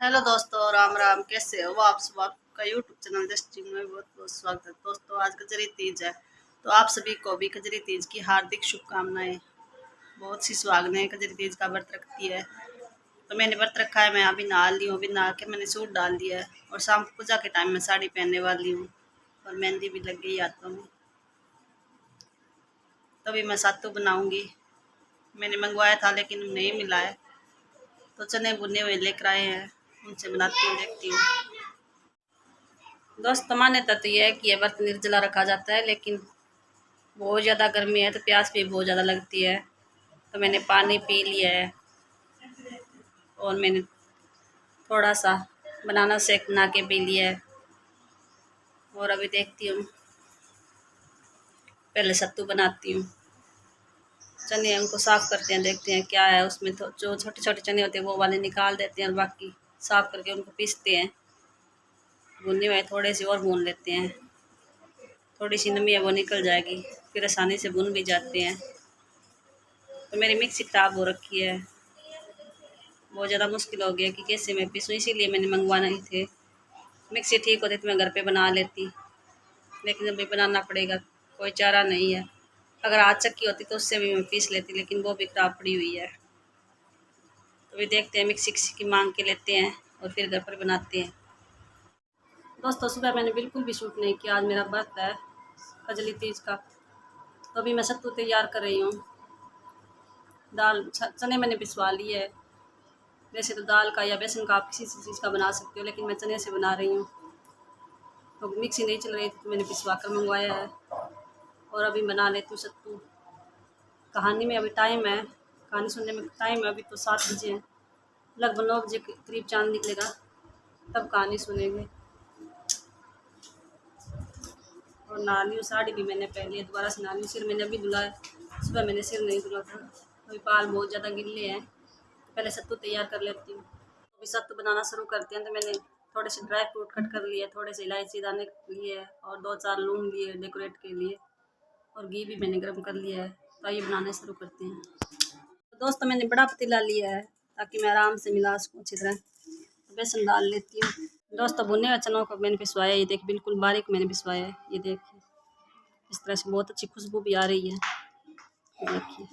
Hello दोस्तों, राम राम। कैसे हो आप सब? आपका यूट्यूब चैनल जस्टिन में बहुत बहुत स्वागत है। दोस्तों, आज कजरी तीज है, तो आप सभी को भी कजरी तीज की हार्दिक शुभकामनाएं। बहुत सी सुहागनें कजरी तीज का व्रत रखती है, तो मैंने व्रत रखा है। मैं अभी नहा ली हूँ, अभी नहा के मैंने सूट डाल दिया है और शाम को पूजा के टाइम में साड़ी पहनने वाली हूँ और मेहंदी भी लग गई हाथों में। तभी मैं सत्तू बनाऊंगी। मैंने मंगवाया था लेकिन नहीं मिला है, तो चने बुने हुए लेकर आए हैं, उनसे बनाती हूँ, देखती हूँ। दोस्तों, मान्यता तो यह है कि ये व्रत निर्जला रखा जाता है, लेकिन बहुत ज़्यादा गर्मी है तो प्यास भी बहुत ज़्यादा लगती है। तो मैंने पानी पी लिया है और मैंने थोड़ा सा बनाना शेक बना के पी लिया है। और अभी देखती हूँ, पहले सत्तू बनाती हूँ। चने उनको साफ़ करते हैं, देखते हैं क्या है उसमें। तो जो छोटे छोटे चने होते हैं वो वाले निकाल देते हैं और बाकी साफ़ करके उनको पीसते हैं। भुने हुए थोड़े से और भून लेते हैं, थोड़ी सी नमी है वो निकल जाएगी, फिर आसानी से भुन भी जाते हैं। तो मेरी मिक्सी ख़राब हो रखी है, बहुत ज़्यादा मुश्किल हो गया कि कैसे मैं पीसूँ, इसीलिए मैंने मंगवाना ही थे। मिक्सी ठीक होती तो मैं घर पे बना लेती, लेकिन अभी बनाना पड़ेगा, कोई चारा नहीं है। अगर हाथ चक्की होती तो उससे भी मैं पीस लेती, लेकिन वो भी ख़राब पड़ी हुई है। तो अभी देखते हैं, मिक्सी किसी की मांग के लेते हैं और फिर घर पर बनाते हैं। दोस्तों, सुबह मैंने बिल्कुल भी शूट नहीं किया, आज मेरा व्रत है कजली तीज का। तो अभी मैं सत्तू तैयार कर रही हूँ। चने मैंने पिसवा लिए है। वैसे तो दाल का या बेसन का आप किसी चीज़ का बना सकते हो, लेकिन मैं चने से बना रही हूँ। तो मिक्सी नहीं चल रही थी तो मैंने पिसवा कर मंगवाया है और अभी बना लेती हूँ सत्तू। कहानी में अभी टाइम है, कहानी सुनने में टाइम है, अभी तो 7 बजे हैं। लगभग 9 बजे के करीब चाँद निकलेगा, तब कहानी सुनेंगे। और नहा ली हूँ, साड़ी भी मैंने पहन ली है, दोबारा से नहा ली हूँ। सिर मैंने अभी धुला है, सुबह मैंने सिर नहीं धुला था। अभी बाल बहुत ज़्यादा गिले हैं, पहले सत्तू तैयार कर लेती हूँ। अभी सत्तू बनाना शुरू करते हैं। तो मैंने थोड़े से ड्राई फ्रूट कट कर लिए, थोड़े से इलायची दाने लिए और 2-4 लौंग लिए डेकोरेट के लिए, और घी भी मैंने गर्म कर लिया है। तो ये बनाने शुरू करते हैं। तो दोस्तों, मैंने बड़ा पतीला लिया है ताकि मैं आराम से मिला सकूँ अच्छी तरह। तो बेसन डाल लेती हूँ। दोस्तों, भुने हुए चनों को मैंने पिसवाया, ये देखिए बिल्कुल बारीक मैंने पिसवाया है। ये देखिए इस तरह से बहुत अच्छी खुशबू भी आ रही है। देखिए,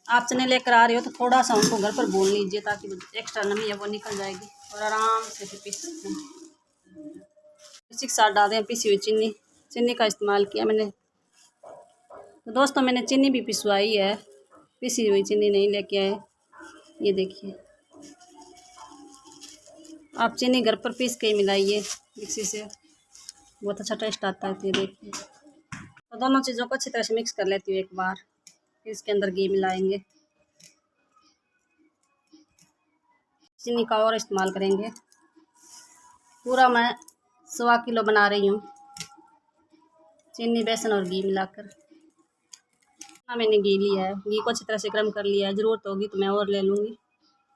आप चने लेकर आ रहे हो तो थोड़ा सा उनको घर पर भून लीजिए ताकि एक्स्ट्रा नमी है वो निकल जाएगी और आराम से फिर पीस सकते हैं। इसी के साथ डाल दें पिसी हुई चीनी। चीनी का इस्तेमाल किया मैंने। तो दोस्तों, मैंने चीनी भी पिसवाई है, पिसी हुई चीनी नहीं लेके आए। ये देखिए, आप चीनी घर पर पीस के ही मिलाइए मिक्सी से, बहुत अच्छा टेस्ट आता है। ये देखिए, तो दोनों चीज़ों को अच्छी तरह से मिक्स कर लेती हूँ एक बार, फिर इसके अंदर घी मिलाएंगे। चीनी का और इस्तेमाल करेंगे। पूरा मैं 1.25 किलो बना रही हूँ, चीनी बेसन और घी मिलाकर। मैंने घी लिया है, घी को अच्छी तरह से गर्म कर लिया है। ज़रूरत होगी तो मैं और ले लूँगी।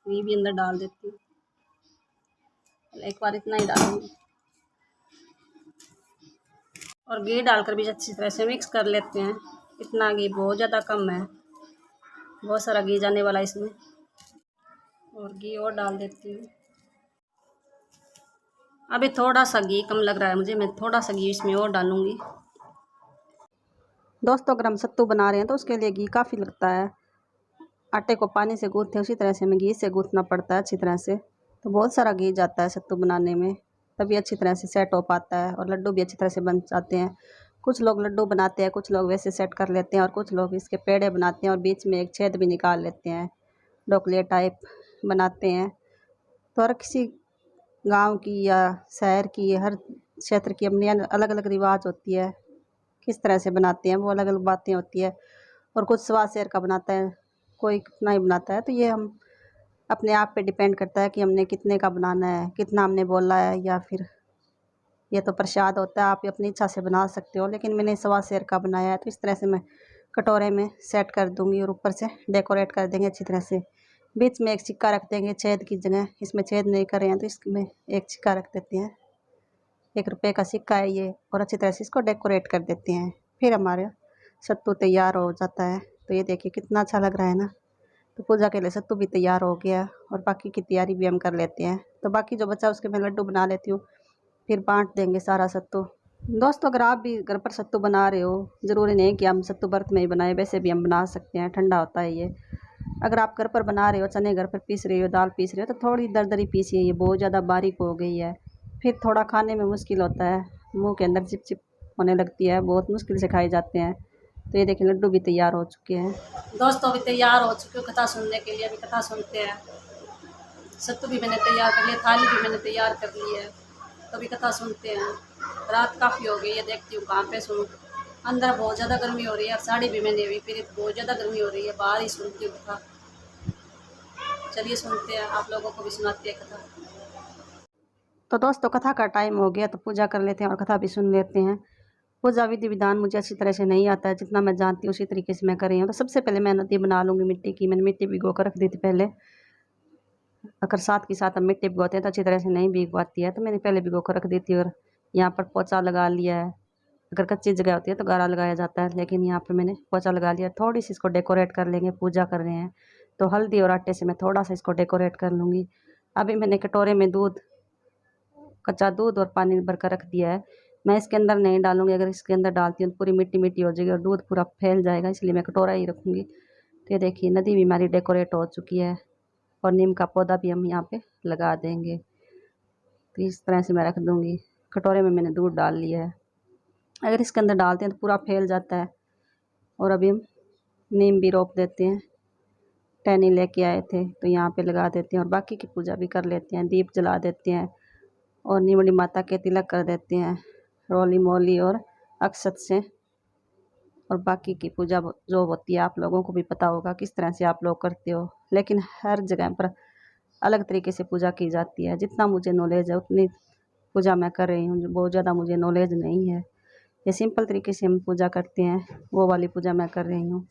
घी भी अंदर डाल देती हूँ, एक बार इतना ही डालूँगी। और घी डालकर भी अच्छी तरह से मिक्स कर लेते हैं। इतना घी बहुत ज़्यादा कम है, बहुत सारा घी जाने वाला है इसमें। और घी और डाल देती हूँ। अभी थोड़ा सा घी कम लग रहा है मुझे, मैं थोड़ा सा घी इसमें और डालूँगी। दोस्तों, अगर हम सत्तू बना रहे हैं तो उसके लिए घी काफ़ी लगता है। आटे को पानी से गूँथते हैं उसी तरह से हमें घी से गूँथना पड़ता है अच्छी तरह से। तो बहुत सारा घी जाता है सत्तू बनाने में, तभी अच्छी तरह से सेट हो पाता है और लड्डू भी अच्छी तरह से बन जाते हैं। कुछ लोग लड्डू बनाते हैं, कुछ लोग वैसे सेट कर लेते हैं और कुछ लोग इसके पेड़े बनाते हैं और बीच में एक छेद भी निकाल लेते हैं, ढोकले टाइप बनाते हैं। तो हर किसी गांव की या शहर की, हर क्षेत्र की अपनी अलग अलग रिवाज होती है, किस तरह से बनाते हैं वो अलग अलग बातें होती है। और कुछ सवा सेर का बनाता है, कोई कितना ही बनाता है। तो ये हम अपने आप पे डिपेंड करता है कि हमने कितने का बनाना है, कितना हमने बोला है, या फिर ये तो प्रसाद होता है, आप अपनी इच्छा से बना सकते हो। लेकिन मैंने सवा सेर का बनाया है, तो इस तरह से मैं कटोरे में सेट कर दूँगी और ऊपर से डेकोरेट कर देंगे अच्छी तरह से। बीच में एक सिक्का रख देंगे छेद की जगह, इसमें छेद नहीं कर रहे हैं तो इसमें एक सिक्का रख देते हैं। 1 रुपये का सिक्का है ये, और अच्छी तरह से इसको डेकोरेट कर देते हैं। फिर हमारा सत्तू तैयार हो जाता है। तो ये देखिए कितना अच्छा लग रहा है ना, तो पूजा के लिए सत्तू भी तैयार हो गया और बाकी की तैयारी भी हम कर लेते हैं। तो बाकी जो बचा उसके मैं लड्डू बना लेती हूँ, फिर बांट देंगे सारा सत्तू। दोस्तों अगर आप भी घर पर सत्तू बना रहे हो, ज़रूरी नहीं कि हम सत्तू व्रत में ही बनाए, वैसे भी हम बना सकते हैं, ठंडा होता है ये। अगर आप घर पर बना रहे हो, चने घर पर पीस रहे हो, दाल पीस रहे हो, तो थोड़ी दरदरी पीसिए, ये बहुत ज़्यादा बारीक हो गई है, फिर थोड़ा खाने में मुश्किल होता है, मुँह के अंदर चिप चिप होने लगती है, बहुत मुश्किल से खाए जाते हैं। तो ये देखिए लड्डू भी तैयार हो चुके हैं। दोस्तों अभी तैयार हो चुके हो कथा सुनने के लिए, अभी कथा सुनते हैं। सत्तू भी मैंने तैयार कर लिया, थाली भी मैंने तैयार कर ली है, तो अभी कथा सुनते हैं। रात काफ़ी हो गई है, देखती हूँ कहाँ पे सुनूँ। अंदर बहुत ज़्यादा गर्मी हो रही है और साड़ी भी मैंने अभी फिर बहुत ज़्यादा गर्मी हो रही है, बाहर ही सुनती हूँ कथा। चलिए सुनते हैं, आप लोगों को भी सुनाती है कथा। तो दोस्तों कथा का टाइम हो गया, तो पूजा कर लेते हैं और कथा भी सुन लेते हैं। पूजा विधि विधान मुझे अच्छी तरह से नहीं आता है, जितना मैं जानती हूँ उसी तरीके से मैं कर रही हूँ। तो सबसे पहले मैं नदी बना लूँगी मिट्टी की। मैंने मिट्टी भिगो कर रख दी थी पहले। अगर साथ के साथ हम मिट्टी भिगोते हैं तो अच्छी तरह से नहीं भीग पाती है, तो मैंने पहले भिगो कर रख दी थी। और यहाँ पर पोछा लगा लिया है। अगर कच्ची जगह होती है तो गारा लगाया जाता है, लेकिन यहाँ पर मैंने पोछा लगा लिया। थोड़ी सी इसको डेकोरेट कर लेंगे, पूजा कर रहे हैं तो हल्दी और आटे से मैं थोड़ा सा इसको डेकोरेट कर लूँगी। अभी मैंने कटोरे में कच्चा दूध और पानी भर कर रख दिया है। मैं इसके अंदर नहीं डालूँगी, अगर इसके अंदर डालती हूँ तो पूरी मिट्टी मिट्टी हो जाएगी और दूध पूरा फैल जाएगा, इसलिए मैं कटोरा ही रखूँगी। तो ये देखिए नदी भी हमारी डेकोरेट हो चुकी है और नीम का पौधा भी हम यहाँ पे लगा देंगे। तो इस तरह से मैं रख दूँगी। कटोरे में मैंने दूध डाल लिया है, अगर इसके अंदर डालते हैं तो पूरा फैल जाता है। और अभी हम नीम भी रोप देते हैं, टहनी लेके आए थे तो यहाँ पे लगा देते हैं और बाकी की पूजा भी कर लेते हैं। दीप जला देते हैं और नीमड़ी माता के तिलक कर देते हैं रोली मोली और अक्षत से। और बाकी की पूजा जो होती है आप लोगों को भी पता होगा किस तरह से आप लोग करते हो, लेकिन हर जगह पर अलग तरीके से पूजा की जाती है। जितना मुझे नॉलेज है उतनी पूजा मैं कर रही हूँ, जो बहुत ज़्यादा मुझे नॉलेज नहीं है। ये सिंपल तरीके से हम पूजा करते हैं, वो वाली पूजा मैं कर रही हूँ।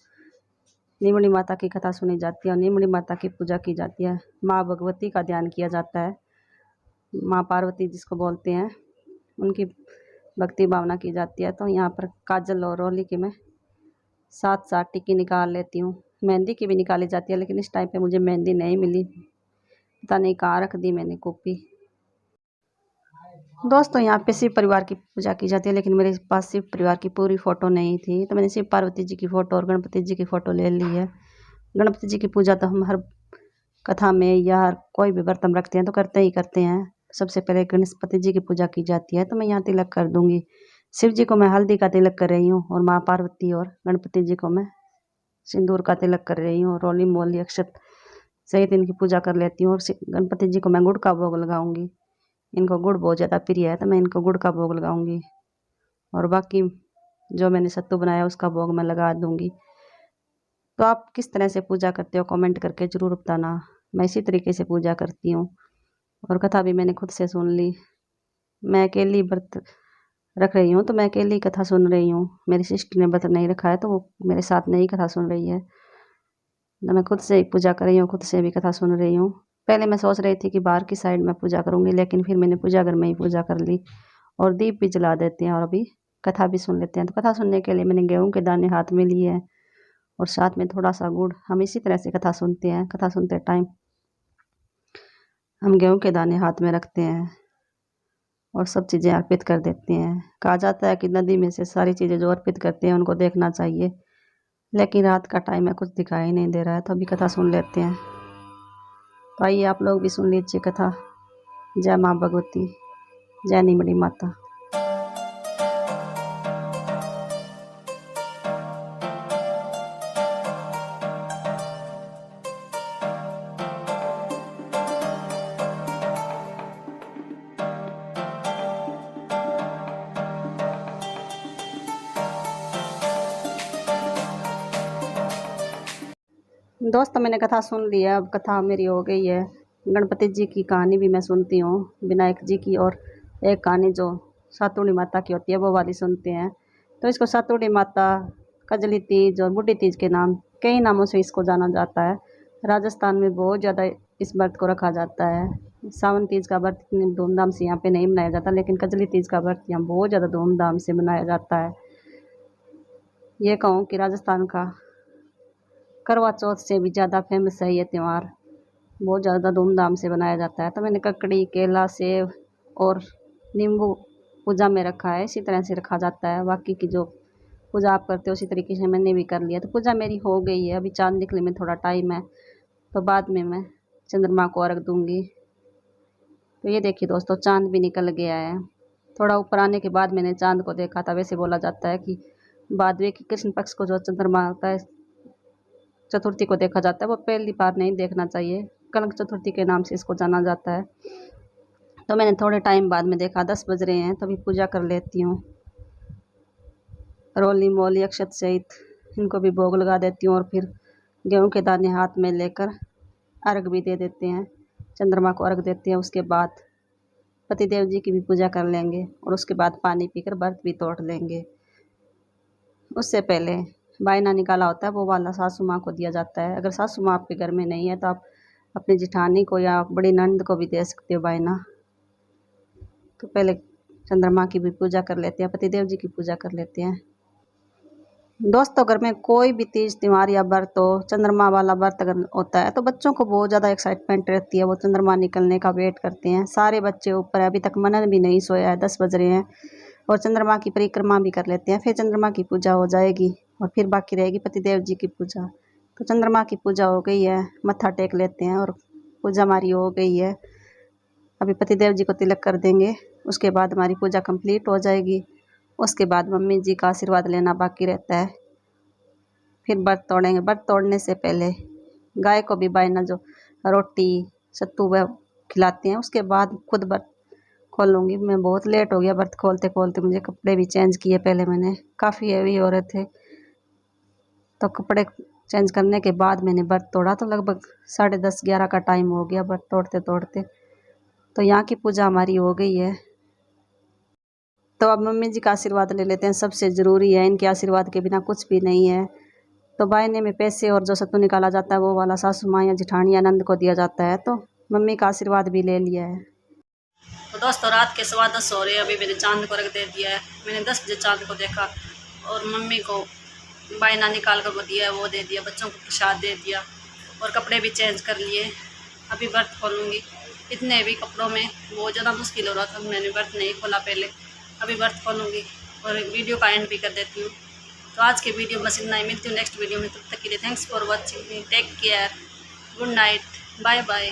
नीमड़ी माता की कथा सुनी जाती है और नीमड़ी माता की पूजा की जाती है। माँ भगवती का ध्यान किया जाता है, माँ पार्वती जिसको बोलते हैं, उनकी भक्ति भावना की जाती है। तो यहाँ पर काजल और रोली की मैं साथ साथ टिक्की निकाल लेती हूँ। मेहंदी की भी निकाली जाती है, लेकिन इस टाइम पे मुझे मेहंदी नहीं मिली, पता नहीं कहाँ रख दी मैंने कॉपी। दोस्तों यहाँ पे शिव परिवार की पूजा की जाती है, लेकिन मेरे पास शिव परिवार की पूरी फ़ोटो नहीं थी, तो मैंने शिव पार्वती जी की फ़ोटो और गणपति जी की फ़ोटो ले ली है। गणपति जी की पूजा तो हम हर कथा में या कोई भी व्रत हम रखते हैं तो करते ही करते हैं। सबसे पहले गणपति जी की पूजा की जाती है, तो मैं यहाँ तिलक कर दूँगी। शिव जी को मैं हल्दी का तिलक कर रही हूँ और माँ पार्वती और गणपति जी को मैं सिंदूर का तिलक कर रही हूँ। रोली मोली अक्षत सहित इनकी पूजा कर लेती हूँ। और गणपति जी को मैं गुड़ का भोग लगाऊंगी, इनको गुड़ बहुत ज़्यादा प्रिय है, तो मैं इनको गुड़ का भोग लगाऊंगी। और बाकी जो मैंने सत्तू बनाया उसका भोग मैं लगा दूंगी। तो आप किस तरह से पूजा करते हो कमेंट करके ज़रूर बताना। मैं इसी तरीके से पूजा करती हूँ। और कथा भी मैंने खुद से सुन ली। मैं अकेली व्रत रख रही हूँ तो मैं अकेली कथा सुन रही हूँ, मेरी सिस्टर ने व्रत नहीं रखा है तो वो मेरे साथ नहीं कथा सुन रही है। तो मैं खुद से ही पूजा कर रही हूँ, खुद से भी कथा सुन रही हूँ। पहले मैं सोच रही थी कि बाहर की साइड में पूजा करूँगी, लेकिन फिर मैंने पूजा घर में ही पूजा कर ली। और दीप भी जला देते हैं और अभी कथा भी सुन लेते हैं। तो कथा सुनने के लिए मैंने गेहूँ के दाने हाथ में लिए हैं और साथ में थोड़ा सा गुड़। हम इसी तरह से कथा सुनते हैं, कथा सुनते टाइम हम गेहूँ के दाने हाथ में रखते हैं और सब चीज़ें अर्पित कर देते हैं। कहा जाता है कि नदी में से सारी चीज़ें जो अर्पित करते हैं उनको देखना चाहिए, लेकिन रात का टाइम है, कुछ दिखाई नहीं दे रहा है, तो अभी कथा सुन लेते हैं। तो आइए आप लोग भी सुन लीजिए कथा। जय माँ भगवती, जय नीमड़ी माता। दोस्तों मैंने कथा सुन ली है, अब कथा मेरी हो गई है। गणपति जी की कहानी भी मैं सुनती हूँ, विनायक जी की, और एक कहानी जो सातुड़ी माता की होती है वो वाली सुनते हैं। तो इसको सातुड़ी माता, कजली तीज और बुढ़ी तीज के नाम, कई नामों से इसको जाना जाता है। राजस्थान में बहुत ज़्यादा इस व्रत को रखा जाता है। सावन तीज का व्रत इतनी धूमधाम से यहाँ पे नहीं मनाया जाता, लेकिन कजली तीज का व्रत यहाँ बहुत ज़्यादा धूमधाम से मनाया जाता है। ये कहूँ कि राजस्थान का करवा चौथ से भी ज़्यादा फेमस है ये त्यौहार, बहुत ज़्यादा धूमधाम से बनाया जाता है। तो मैंने ककड़ी, केला, सेब और नींबू पूजा में रखा है, इसी तरह से रखा जाता है। बाकी की जो पूजा आप करते हो उसी तरीके से मैंने भी कर लिया। तो पूजा मेरी हो गई है, अभी चाँद निकले में थोड़ा टाइम है, तो बाद में मैं चंद्रमा को अर्घ दूँगी। तो ये देखिए दोस्तों, चाँद भी निकल गया है। थोड़ा ऊपर आने के बाद मैंने चाँद को देखा था। वैसे बोला जाता है कि भादवे की कृष्ण पक्ष को जो चंद्रमा होता है, चतुर्थी को देखा जाता है, वो पहली बार नहीं देखना चाहिए। कनक चतुर्थी के नाम से इसको जाना जाता है। तो मैंने थोड़े टाइम बाद में देखा, 10 बज रहे हैं, तभी पूजा कर लेती हूँ। रोली मोली अक्षत सहित इनको भी भोग लगा देती हूँ और फिर गेहूं के दाने हाथ में लेकर अर्घ भी दे देते हैं, चंद्रमा को अर्घ देते हैं। उसके बाद पतिदेव जी की भी पूजा कर लेंगे और उसके बाद पानी पीकर व्रत भी तोड़ लेंगे। उससे पहले बायना निकाला होता है, वो वाला सासू माँ को दिया जाता है। अगर सासू माँ आपके घर में नहीं है तो आप अपनी जिठानी को या बड़ी नंद को भी दे सकते हो बायना। तो पहले चंद्रमा की भी पूजा कर लेते हैं, पतिदेव जी की पूजा कर लेते हैं। दोस्तों, घर में कोई भी तीज त्यौहार या व्रत हो, चंद्रमा वाला व्रत अगर होता है तो बच्चों को बहुत ज़्यादा एक्साइटमेंट रहती है। वो चंद्रमा निकलने का वेट करते हैं। सारे बच्चे ऊपर है, अभी तक मनन भी नहीं सोया है, 10 बज रहे हैं। और चंद्रमा की परिक्रमा भी कर लेते हैं। फिर चंद्रमा की पूजा हो जाएगी और फिर बाकी रहेगी पतिदेव जी की पूजा। तो चंद्रमा की पूजा हो गई है, मत्था टेक लेते हैं और पूजा हमारी हो गई है। अभी पतिदेव जी को तिलक कर देंगे, उसके बाद हमारी पूजा कंप्लीट हो जाएगी। उसके बाद मम्मी जी का आशीर्वाद लेना बाकी रहता है। फिर व्रत तोड़ेंगे। व्रत तोड़ने से पहले गाय को भी बायना जो रोटी सत्तू वह खिलाते हैं, उसके बाद खुद व्रत खोलूँगी। मैं बहुत लेट हो गया व्रत खोलते खोलते, मुझे कपड़े भी चेंज किए। पहले मैंने काफ़ी हेवी हो रहे थे, तो कपड़े चेंज करने के बाद मैंने व्रत तोड़ा। तो लगभग 10:30-11 का टाइम हो गया व्रत तोड़ते तोड़ते। तो यहाँ की पूजा हमारी हो गई है। तो अब मम्मी जी का आशीर्वाद ले लेते हैं, सबसे ज़रूरी है। इनके आशीर्वाद के बिना कुछ भी नहीं है। तो बायने में पैसे और जो सत्तू निकाला जाता है वो वाला सासू माँ या जिठानी या नंद को दिया जाता है। तो मम्मी का आशीर्वाद भी ले लिया है। तो दोस्तों, रात के 10:15 हो रहे हैं। अभी मैंने चांद को रख दे दिया है। मैंने 10 बजे चांद को देखा और मम्मी को बायना निकाल कर वो दिया है, वो दे दिया। बच्चों को प्रसाद दे दिया और कपड़े भी चेंज कर लिए। अभी व्रत खोलूँगी। इतने भी कपड़ों में बहुत ज़्यादा मुश्किल हो रहा था, मैंने व्रत नहीं खोला पहले। अभी व्रत खोलूँगी और वीडियो का एंड भी कर देती हूँ। तो आज के वीडियो बस इतना ही। मिलती हूँ नेक्स्ट वीडियो में। तब तक के लिए thanks for watching, take care, good night, bye bye.